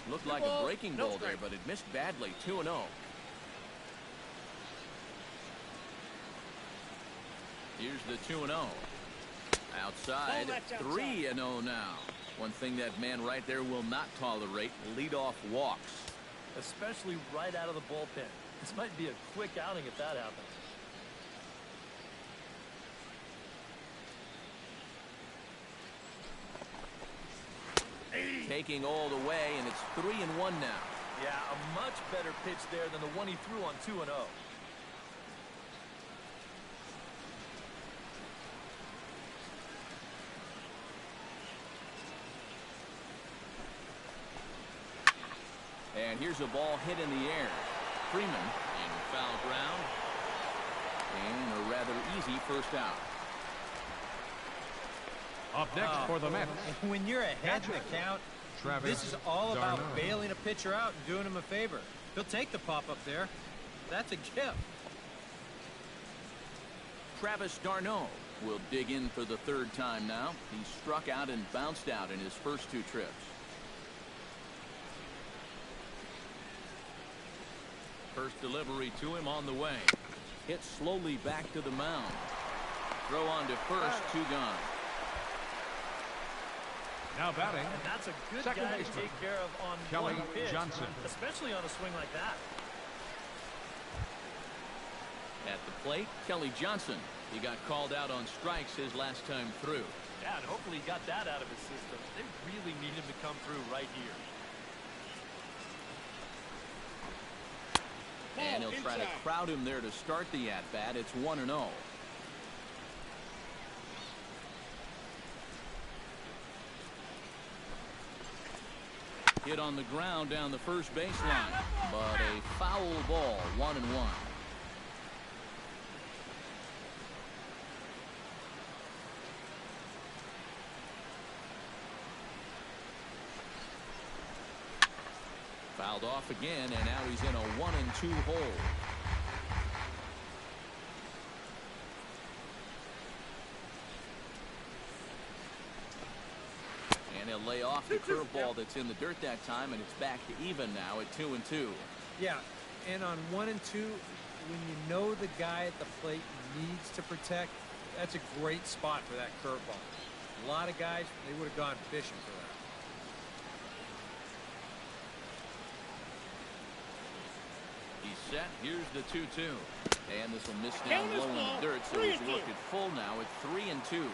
Looked like a breaking ball there, but it missed badly. 2-0. Here's the 2-0. Outside, 3-0 now. One thing that man right there will not tolerate, leadoff walks. Especially right out of the bullpen. This might be a quick outing if that happens. Taking all the way, and it's 3-1 now. Yeah, a much better pitch there than the one he threw on 2-0. And here's a ball hit in the air. Freeman in foul ground. And a rather easy first out. Up next for the Mets. When you're ahead in the count, Travis this is all about Darno. bailing a pitcher out and doing him a favor. He'll take the pop up there. That's a gift. Travis Darno will dig in for the 3rd time now. He struck out and bounced out in his first 2 trips. First delivery to him on the way. Hit slowly back to the mound. Throw on to first, 2 gone. Now batting, And that's a good second guy to baseman, take care of on Kelly one pitch, Johnson. especially on a swing like that. At the plate, Kelly Johnson. He got called out on strikes his last time through. Yeah, and hopefully he got that out of his system. They really need him to come through right here. And he'll try to crowd him there to start the at-bat. It's 1-0. Hit on the ground down the first baseline, but a foul ball, 1-1. Fouled off again, and now he's in a 1-2 hole. And he'll lay off the curveball that's in the dirt that time, and it's back to even now at 2-2. Yeah, and on 1 and 2, when you know the guy at the plate needs to protect, that's a great spot for that curveball. A lot of guys, they would have gone fishing for that. He's set. Here's the 2-2. And this will miss down low in the dirt, so he's worked it full now at 3-2.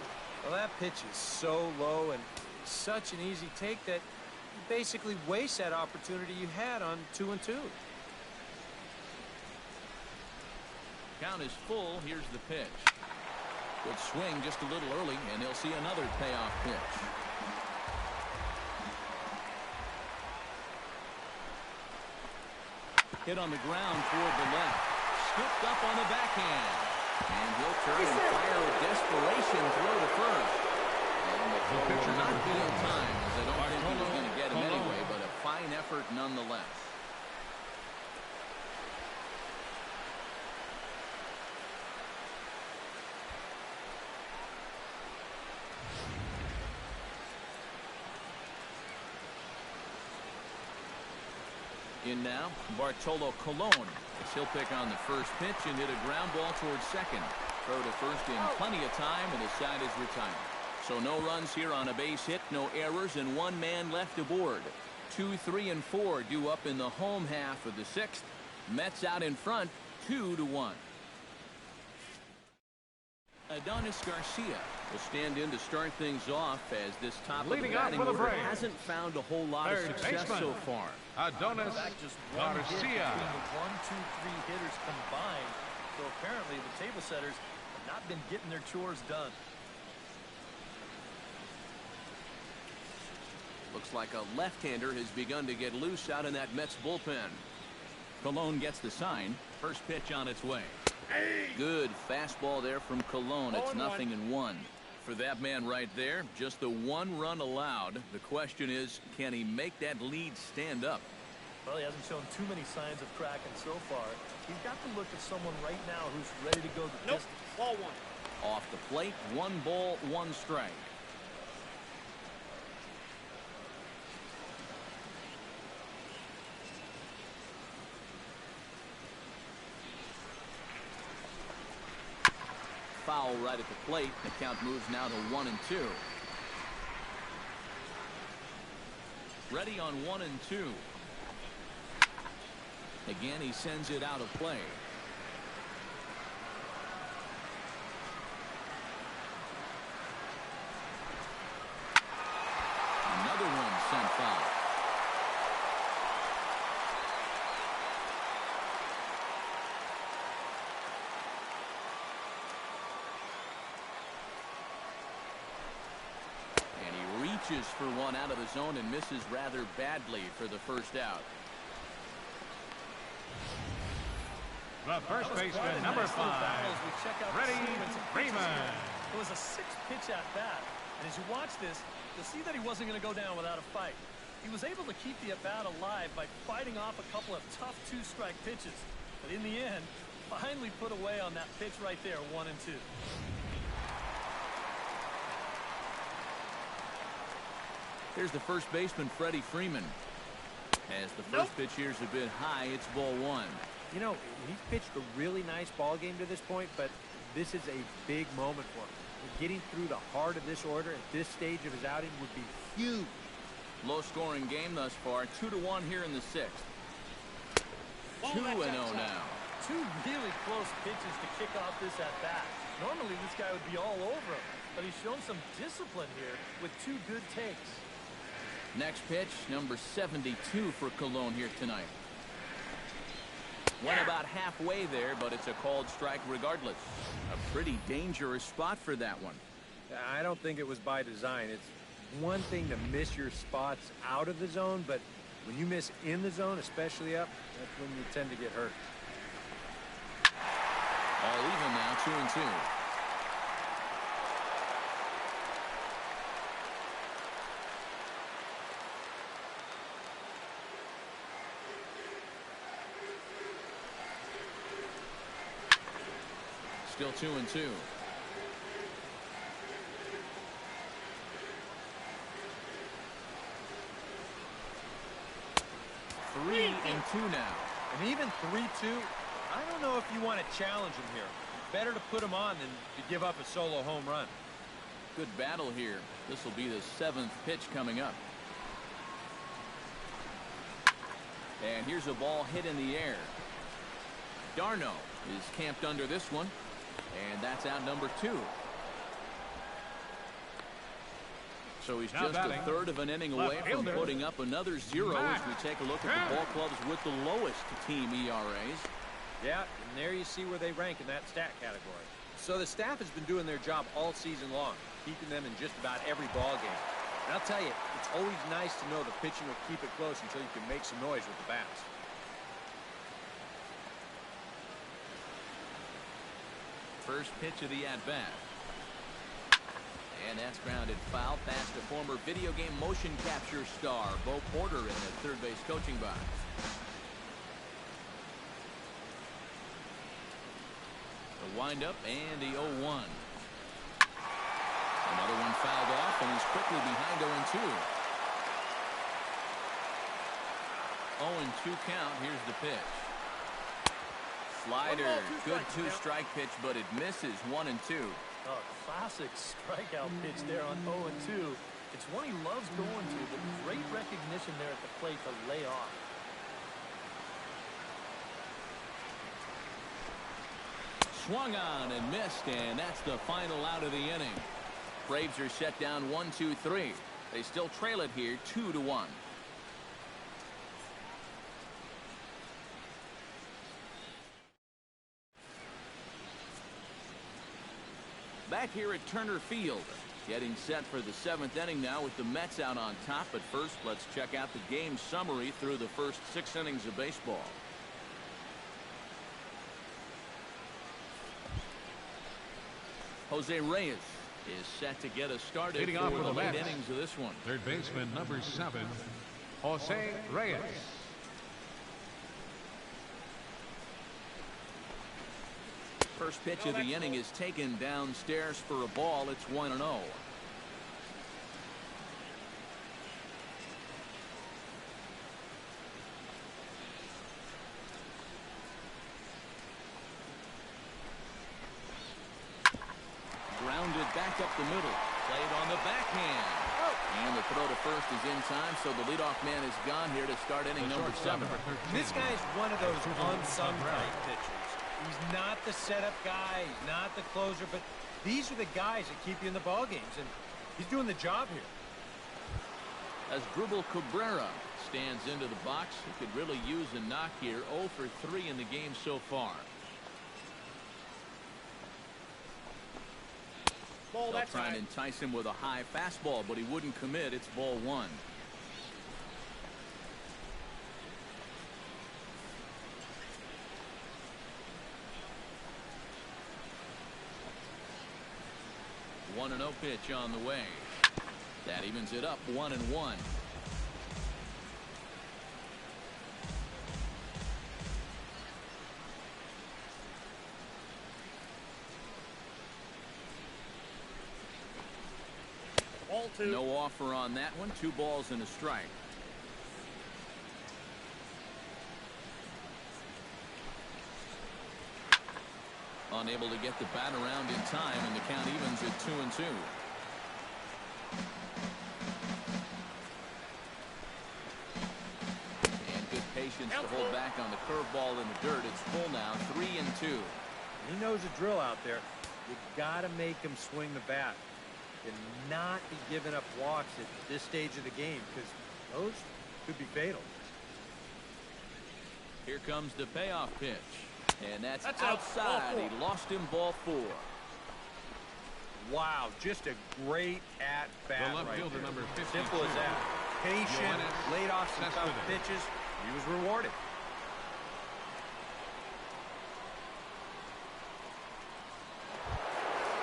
Well, that pitch is so low and such an easy take that you basically waste that opportunity you had on 2-2. Count is full. Here's the pitch. Good swing just a little early, and he'll see another payoff pitch. Hit on the ground toward the left. Scooped up on the backhand. And he'll turn and fire a desperation throw to first. And the throw will not be in time, as I don't think he was going to get him anyway, but a fine effort nonetheless. In now, Bartolo Colon, as he'll pick on the first pitch and hit a ground ball towards second. Throw to first in plenty of time, and the side is retired. So no runs here on a base hit, no errors, and one man left aboard. 2, 3, and 4 due up in the home half of the sixth. Mets out in front, 2-1. Adonis Garcia will stand in to start things off as this top of the batting order hasn't found a whole lot of success so far. Adonis Just one hit between Garcia. the 1, 2, 3 hitters combined. So apparently the table setters have not been getting their chores done. Looks like a left-hander has begun to get loose out in that Mets bullpen. Colon gets the sign. First pitch on its way. Good fastball there from Colon. It's 0-1. For that man right there, just the one run allowed. The question is, can he make that lead stand up? Well, he hasn't shown too many signs of cracking so far. He's got to look at someone right now who's ready to go the distance. Ball 1. Off the plate, 1 ball, 1 strike. Foul right at the plate. The count moves now to 1-2. Ready on 1-2. Again, he sends it out of play. Another one sent foul. Reaches for one out of the zone and misses rather badly for the first out. The first baseman, number 5, Freddie Freeman. It was a 6-pitch at bat, and as you watch this, you'll see that he wasn't going to go down without a fight. He was able to keep the at bat alive by fighting off a couple of tough 2-strike pitches, but in the end, finally put away on that pitch right there, 1-2. Here's the first baseman, Freddie Freeman. As the first pitch here is a bit high, it's ball 1. You know, he's pitched a really nice ball game to this point, but this is a big moment for him. Getting through the heart of this order at this stage of his outing would be huge. Low-scoring game thus far, 2-1 here in the sixth. 2-0 now. 2 really close pitches to kick off this at bat. Normally this guy would be all over him, but he's shown some discipline here with 2 good takes. Next pitch, number 72 for Colon here tonight. Went about halfway there, but it's a called strike regardless. A pretty dangerous spot for that one. I don't think it was by design. It's one thing to miss your spots out of the zone, but when you miss in the zone, especially up, that's when you tend to get hurt. All even now, 2-2. Still 2-2. Three and 2 now. And even 3-2, I don't know if you want to challenge him here. Better to put him on than to give up a solo home run. Good battle here. This will be the 7th pitch coming up. And here's a ball hit in the air. Darno is camped under this one. And that's out number 2. So he's just a third of an inning away from putting up another 0 as we take a look at the ball clubs with the lowest team ERAs. Yeah, and there you see where they rank in that stat category. So the staff has been doing their job all season long, keeping them in just about every ball game. And I'll tell you, it's always nice to know the pitching will keep it close until you can make some noise with the bats. First pitch of the at-bat. And that's grounded foul past the former video game motion capture star, Bo Porter, in the third base coaching box. The windup and the 0-1. Another one fouled off, and he's quickly behind 0-2. 0-2 count. Here's the pitch. Slider. Good two-strike pitch, but it misses. 1-2. Oh, classic strikeout pitch there on 0-2. It's one he loves going to, but great recognition there at the plate to lay off. Swung on and missed, and that's the final out of the inning. Braves are set down 1-2-3. They still trail it here 2-1. Back here at Turner Field, getting set for the 7th inning now with the Mets out on top. But first, let's check out the game summary through the first 6 innings of baseball. Jose Reyes is set to get us started Leading for off for the the late Mets, innings of this one. third baseman number 7, Jose Reyes. First pitch of the inning is taken downstairs for a ball. It's 1-0. Grounded back up the middle. Played on the backhand. And the throw to first is in time, so the leadoff man is gone here to start inning number 7. This guy's one of those unsung type pitchers. He's not the setup guy, he's not the closer, but these are the guys that keep you in the ball games, and he's doing the job here. As Drupal Cabrera stands into the box, he could really use a knock here. 0 for 3 in the game so far. They'll try and entice him with a high fastball, but he wouldn't commit. It's ball 1. One and 0 pitch on the way. That evens it up 1-1. No offer on that one. 2 balls and a strike. Unable to get the bat around in time, and the count evens at 2-2. And good patience to hold back on the curveball in the dirt. It's full now, 3-2. He knows the drill out there. You got to make him swing the bat and not be giving up walks at this stage of the game, because those could be fatal. Here comes the payoff pitch. And that's outside. He lost him, ball 4. Wow, just a great at-bat left right fielder, there. number 52. Simple as that. Patient, laid off some tough pitches. He was rewarded.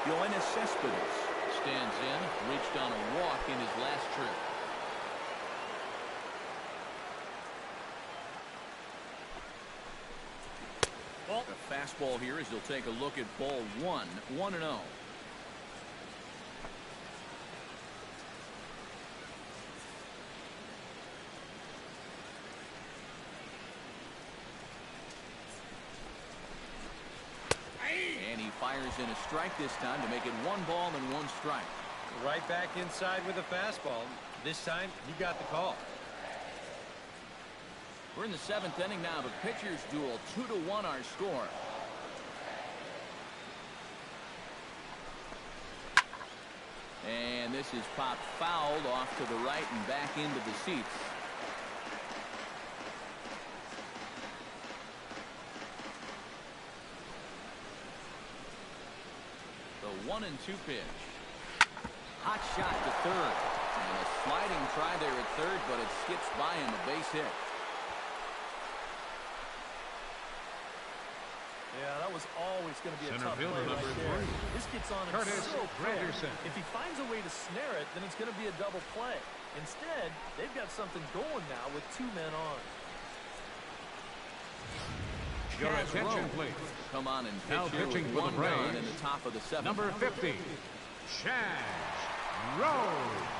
Yoenis Cespedes stands in, reached on a walk in his last trip. A fastball here as he'll take a look at ball 1, 1-0. And he fires in a strike this time to make it 1 ball and 1 strike. Right back inside with a fastball. This time, he got the call. We're in the 7th inning now. The pitchers duel, 2-1 our score. And this is popped fouled off to the right and back into the seats. The 1-2 pitch. Hot shot to third. And a sliding try there at third, but it skips by him, a base hit. Yeah, that was always going to be a Center tough play fielder number right there. 3. This gets on him Curtis so quick. Granderson. If he finds a way to snare it, then it's going to be a double play. Instead, they've got something going now with 2 men on. Your attention, please. Come on and pitch Now here pitching with for the 1 run Braves, in the top of the 7th. number 50, Chaz Rose.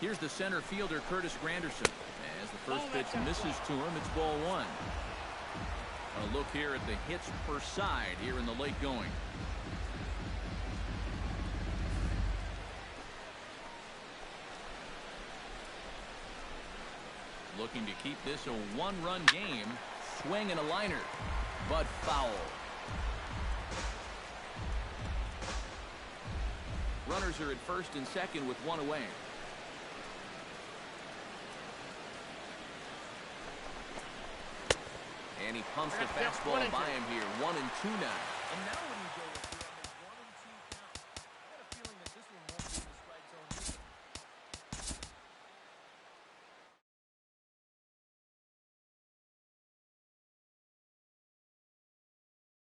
Here's the center fielder, Curtis Granderson. As the first pitch misses to him, it's ball one. A look here at the hits per side here in the late going. Looking to keep this a one-run game. Swing and a liner, but foul. Runners are at first and second with one away. And he pumps the fastball by him here. 1-2 now. And now when you go